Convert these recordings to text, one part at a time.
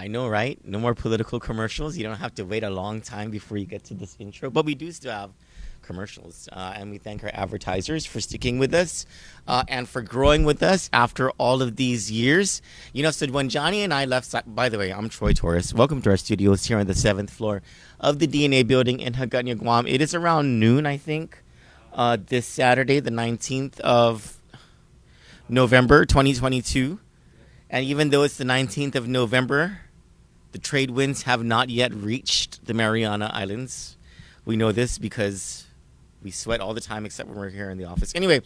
I know, right? No more political commercials. You don't have to wait a long time before you get to this intro, but we do still have commercials. And we thank our advertisers for sticking with us and for growing with us after all of these years. You know, so when Johnny and I left, by the way, I'm Troy Torres. Welcome to our studios here on the 7th floor of the DNA building in Hagåtña, Guam. It is around noon, I think, this Saturday, the 19th of November, 2022. And even though it's the 19th of November, the trade winds have not yet reached the Mariana Islands. We know this because we sweat all the time except when we're here in the office. Anyway,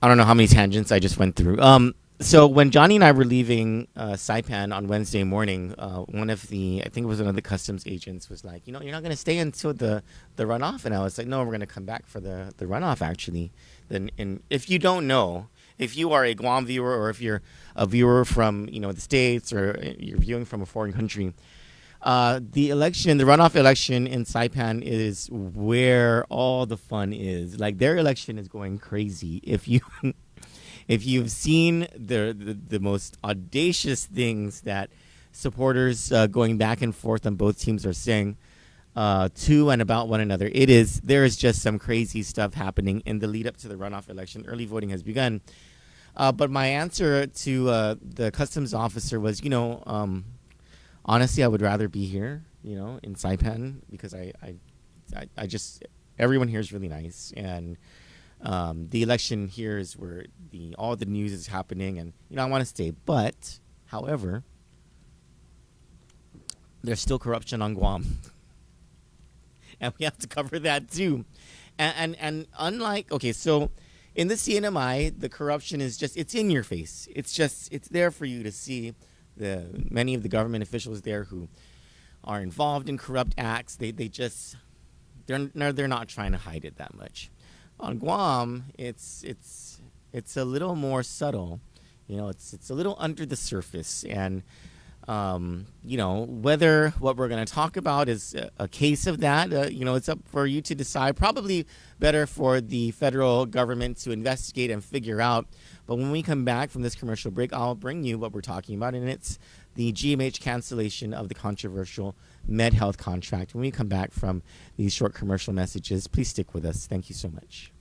I don't know how many tangents I just went through. So when Johnny and I were leaving Saipan on Wednesday morning, one of the, I think it was one of the customs agents was like, you know, you're not going to stay until the runoff? And I was like, no, we're going to come back for the runoff, actually. Then, and if you don't know, if you are a Guam viewer or if you're a viewer from, you know, the States or you're viewing from a foreign country, the election, the runoff election in Saipan is where all the fun is. Like, their election is going crazy. If you've seen the most audacious things that supporters going back and forth on both teams are saying to and about one another, there is just some crazy stuff happening in the lead up to the runoff election. Early voting has begun. But my answer to the customs officer was, you know, honestly, I would rather be here, you know, in Saipan, because I just, everyone here is really nice. And the election here is where all the news is happening, and, you know, I want to stay. But, however, there's still corruption on Guam. And we have to cover that too. And unlike, okay, so in the CNMI, the corruption is just, it's in your face. It's there for you to see. Many of the government officials there who are involved in corrupt acts, they're not trying to hide it that much. On Guam, it's a little more subtle. You know, it's a little under the surface. And you know, whether what we're going to talk about is a case of that, you know, it's up for you to decide. Probably better for the federal government to investigate and figure out. But when we come back from this commercial break, I'll bring you what we're talking about, and it's the GMH cancellation of the controversial MedHealth contract. When we come back from these short commercial messages, please stick with us. Thank you so much.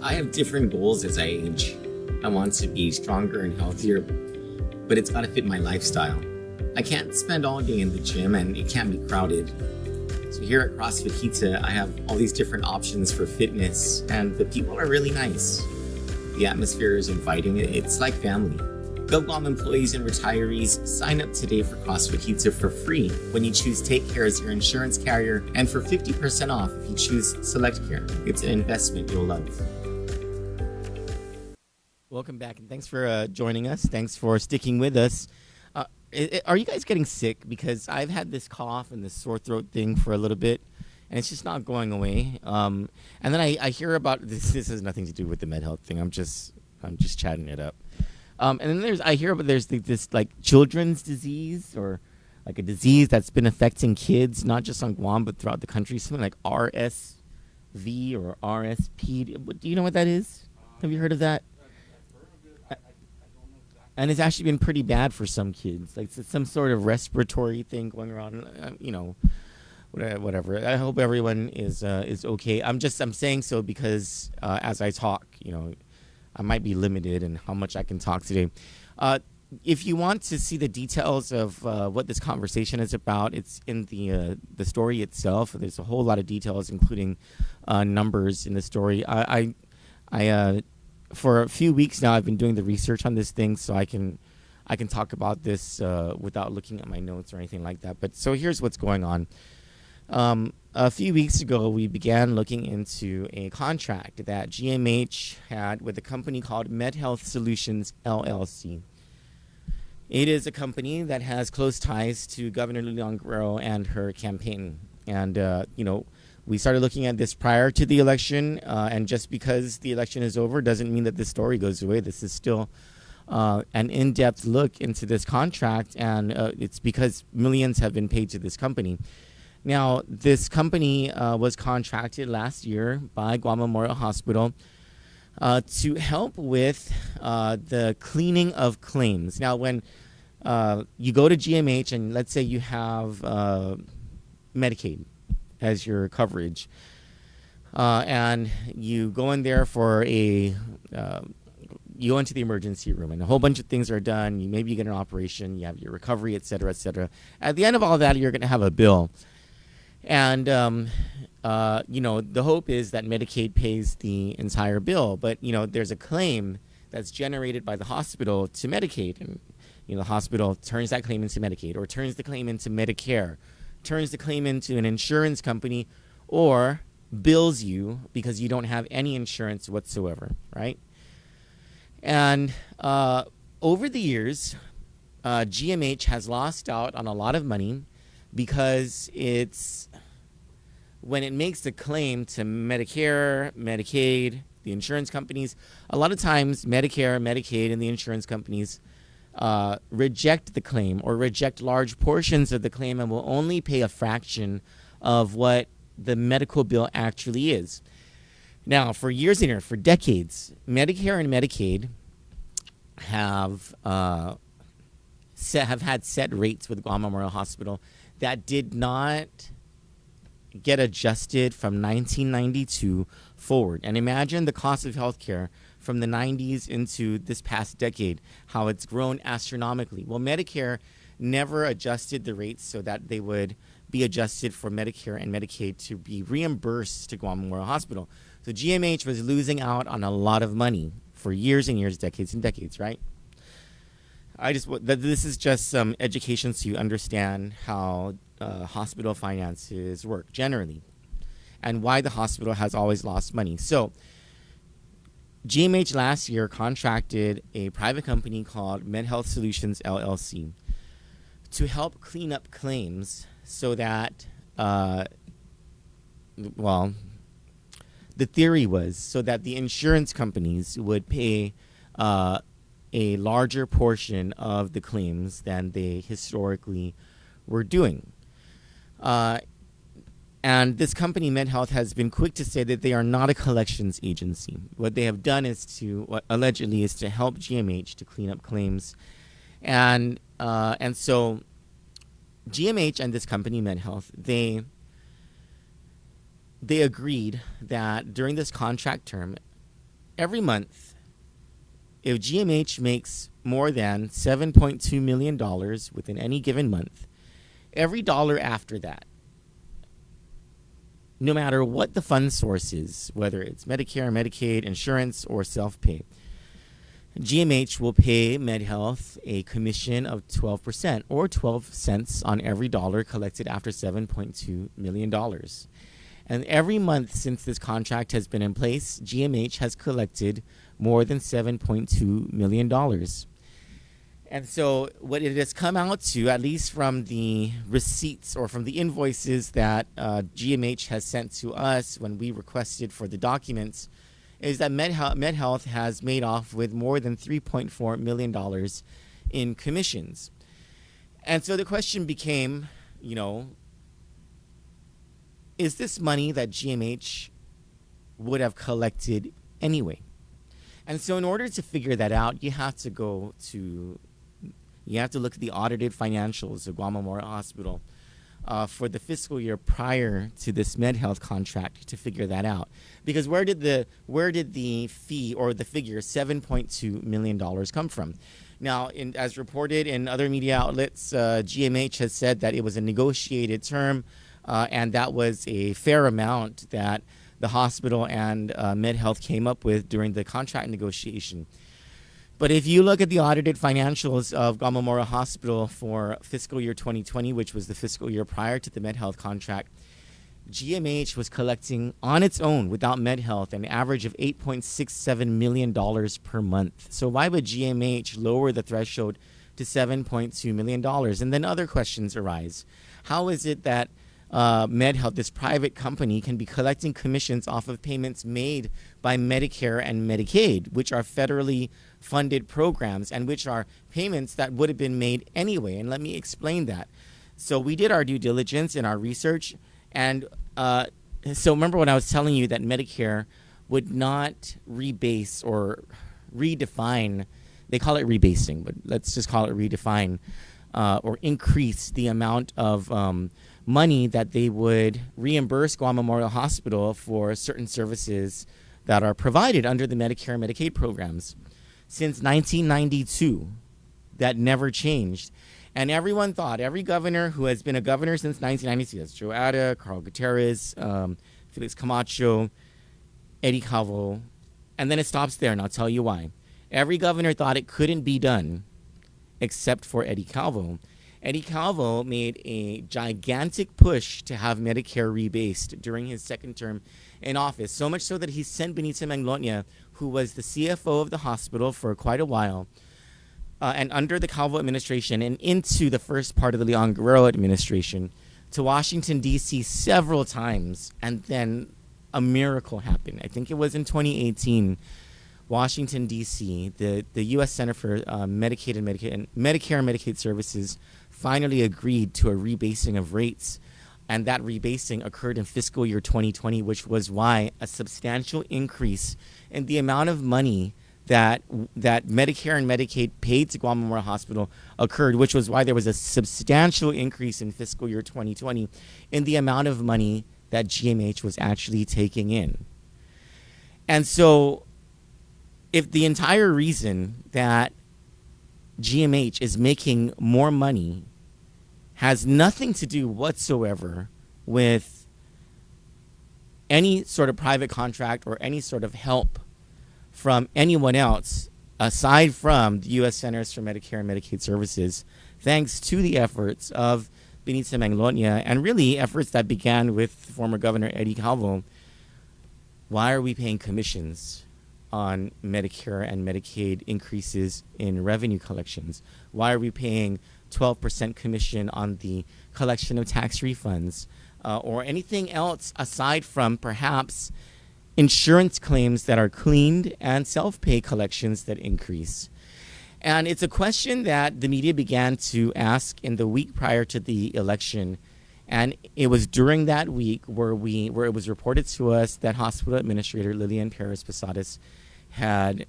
I have different goals as I age. I want to be stronger and healthier, but it's got to fit my lifestyle. I can't spend all day in the gym, and it can't be crowded. So here at CrossFit Kita, I have all these different options for fitness, and the people are really nice. The atmosphere is inviting. It's like family. Guam employees and retirees, sign up today for Crossfit Pizza for free when you choose Take Care as your insurance carrier, and for 50% off if you choose Select Care. It's an investment you'll love. Welcome back, and thanks for joining us. Thanks for sticking with us. Are you guys getting sick? Because I've had this cough and this sore throat thing for a little bit, and it's just not going away. And then I hear about this. This has nothing to do with the MedHealth thing. I'm just chatting it up. And then I hear about there's this like children's disease, or like a disease that's been affecting kids, not just on Guam but throughout the country. Something like RSV or RSP. Do you know what that is? Have you heard of that? And it's actually been pretty bad for some kids. Like it's some sort of respiratory thing going around. Whatever. I hope everyone is okay. I'm saying so because as I talk, I might be limited in how much I can talk today. If you want to see the details of what this conversation is about, it's in the story itself. There's a whole lot of details, including numbers in the story. I for a few weeks now, I've been doing the research on this thing, so I can talk about this without looking at my notes or anything like that. But so here's what's going on. A few weeks ago, we began looking into a contract that GMH had with a company called MedHealth Solutions, LLC. It is a company that has close ties to Governor Lilian Guerrero and her campaign. And, we started looking at this prior to the election, and just because the election is over doesn't mean that this story goes away. This is still an in-depth look into this contract, and it's because millions have been paid to this company. Now, this company was contracted last year by Guam Memorial Hospital to help with the cleaning of claims. Now, when you go to GMH and let's say you have Medicaid as your coverage, and you go in there for you go into the emergency room, and a whole bunch of things are done. Maybe you get an operation, you have your recovery, et cetera, et cetera. At the end of all that, you're going to have a bill. And, the hope is that Medicaid pays the entire bill. But, there's a claim that's generated by the hospital to Medicaid. And, the hospital turns that claim into Medicaid, or turns the claim into Medicare, turns the claim into an insurance company, or bills you because you don't have any insurance whatsoever, right? And over the years, GMH has lost out on a lot of money because when it makes the claim to Medicare, Medicaid, the insurance companies, a lot of times Medicare, Medicaid, and the insurance companies reject the claim or reject large portions of the claim and will only pay a fraction of what the medical bill actually is. Now, for years and years, for decades, Medicare and Medicaid have had set rates with Guam Memorial Hospital that did not get adjusted from 1992 forward. And imagine the cost of healthcare from the 90s into this past decade, how it's grown astronomically. Well, Medicare never adjusted the rates so that they would be adjusted for Medicare and Medicaid to be reimbursed to Guam Memorial Hospital. So GMH was losing out on a lot of money for years and years, decades and decades, right? This is just some education so you understand how hospital finances work generally and why the hospital has always lost money. So GMH last year contracted a private company called MedHealth Solutions, LLC, to help clean up claims so that, the theory was so that the insurance companies would pay a larger portion of the claims than they historically were doing. And this company, MedHealth, has been quick to say that they are not a collections agency. What they have done is allegedly is to help GMH to clean up claims. And so GMH and this company, MedHealth, they agreed that during this contract term, every month, if GMH makes more than $7.2 million within any given month, every dollar after that, no matter what the fund source is, whether it's Medicare, Medicaid, insurance, or self-pay, GMH will pay MedHealth a commission of 12% or 12 cents on every dollar collected after $7.2 million. And every month since this contract has been in place, GMH has collected more than $7.2 million. And so what it has come out to, at least from the receipts or from the invoices that GMH has sent to us when we requested for the documents, is that MedHealth has made off with more than $3.4 million in commissions. And so the question became, is this money that GMH would have collected anyway? And so in order to figure that out, you have to look at the audited financials of Guam Memorial Hospital for the fiscal year prior to this MedHealth contract to figure that out. Because where did the fee or the figure $7.2 million come from? Now, as reported in other media outlets, GMH has said that it was a negotiated term, and that was a fair amount that the hospital and MedHealth came up with during the contract negotiation. But if you look at the audited financials of Guam Memorial Hospital for fiscal year 2020, which was the fiscal year prior to the MedHealth contract, GMH was collecting on its own without MedHealth an average of $8.67 million per month. So why would GMH lower the threshold to $7.2 million? And then other questions arise. How is it that MedHealth, this private company, can be collecting commissions off of payments made by Medicare and Medicaid, which are federally funded programs and which are payments that would have been made anyway? And let me explain that. So we did our due diligence in our research, and so remember when I was telling you that Medicare would not rebase or redefine, they call it rebasing, but let's just call it redefine, or increase the amount of money that they would reimburse Guam Memorial Hospital for certain services that are provided under the Medicare and Medicaid programs. Since 1992, that never changed. And everyone thought, every governor who has been a governor since 1992, that's Joe Ada, Carl Gutierrez, Felix Camacho, Eddie Calvo, and then it stops there, and I'll tell you why. Every governor thought it couldn't be done except for Eddie Calvo. Eddie Calvo made a gigantic push to have Medicare rebased during his second term in office, so much so that he sent Benita Manglonia, who was the CFO of the hospital for quite a while, and under the Calvo administration and into the first part of the Leon Guerrero administration, to Washington, D.C. several times, and then a miracle happened. I think it was in 2018. Washington, D.C., the U.S. Center for Medicare and Medicaid Services finally agreed to a rebasing of rates, and that rebasing occurred in fiscal year 2020, which was why a substantial increase in the amount of money that Medicare and Medicaid paid to Guam Memorial Hospital occurred, which was why there was a substantial increase in fiscal year 2020 in the amount of money that GMH was actually taking in. And so if the entire reason that GMH is making more money has nothing to do whatsoever with any sort of private contract or any sort of help from anyone else aside from the U.S. Centers for Medicare and Medicaid Services, thanks to the efforts of Benita Manglonia and really efforts that began with former Governor Eddie Calvo, why are we paying commissions on Medicare and Medicaid increases in revenue collections? Why are we paying 12% commission on the collection of tax refunds or anything else aside from perhaps insurance claims that are cleaned and self-pay collections that increase? And it's a question that the media began to ask in the week prior to the election. And it was during that week where it was reported to us that Hospital Administrator Lillian Perez-Posadas had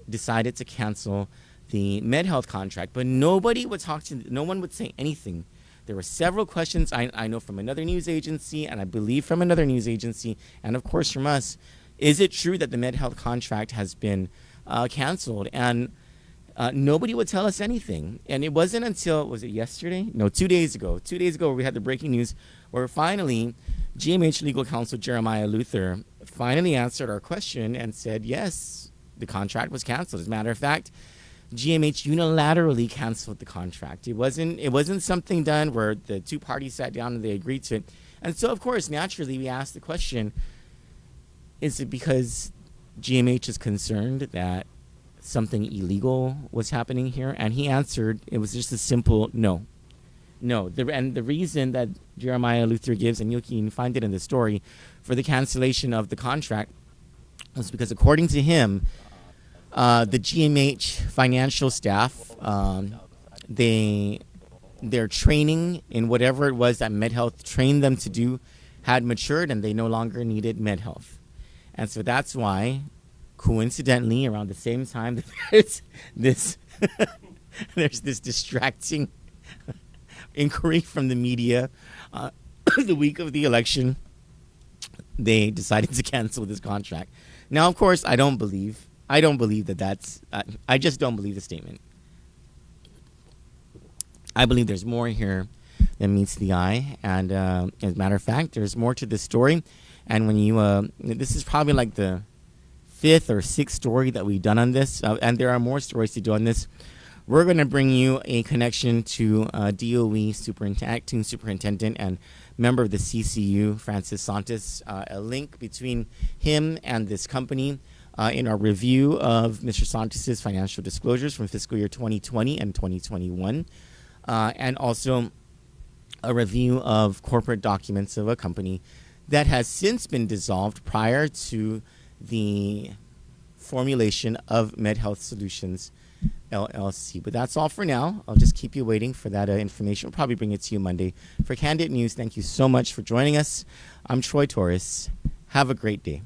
decided to cancel the MedHealth contract, but no one would say anything. There were several questions I know from another news agency, and I believe from another news agency, and of course from us. Is it true that the MedHealth contract has been canceled? And nobody would tell us anything. And it wasn't until, was it yesterday? No, 2 days ago. 2 days ago, we had the breaking news where finally GMH legal counsel Jeremiah Luther finally answered our question and said, yes, the contract was canceled. As a matter of fact, GMH unilaterally canceled the contract. It wasn't something done where the two parties sat down and they agreed to it. And so, of course, naturally, we asked the question, is it because GMH is concerned that something illegal was happening here? And he answered, it was just a simple no. No. And the reason that Jeremiah Luther gives, and you can find it in the story, for the cancellation of the contract was because, according to him, the GMH financial staff, their training in whatever it was that MedHealth trained them to do had matured, and they no longer needed MedHealth. And so that's why, coincidentally, around the same time, there's this there's this distracting inquiry from the media the week of the election, they decided to cancel this contract. Now, of course, I don't believe that that's, I just don't believe the statement. I believe there's more here than meets the eye. And as a matter of fact, there's more to this story. And when you, this is probably like the 5th or 6th story that we've done on this. And there are more stories to do on this. We're going to bring you a connection to DOE acting superintendent and member of the CCU, Francis Santos, a link between him and this company in our review of Mr. Santos's financial disclosures from fiscal year 2020 and 2021, and also a review of corporate documents of a company that has since been dissolved prior to the formulation of MedHealth Solutions LLC. But that's all for now. I'll just keep you waiting for that information. We'll probably bring it to you Monday. For Kandit News, thank you so much for joining us. I'm Troy Torres. Have a great day.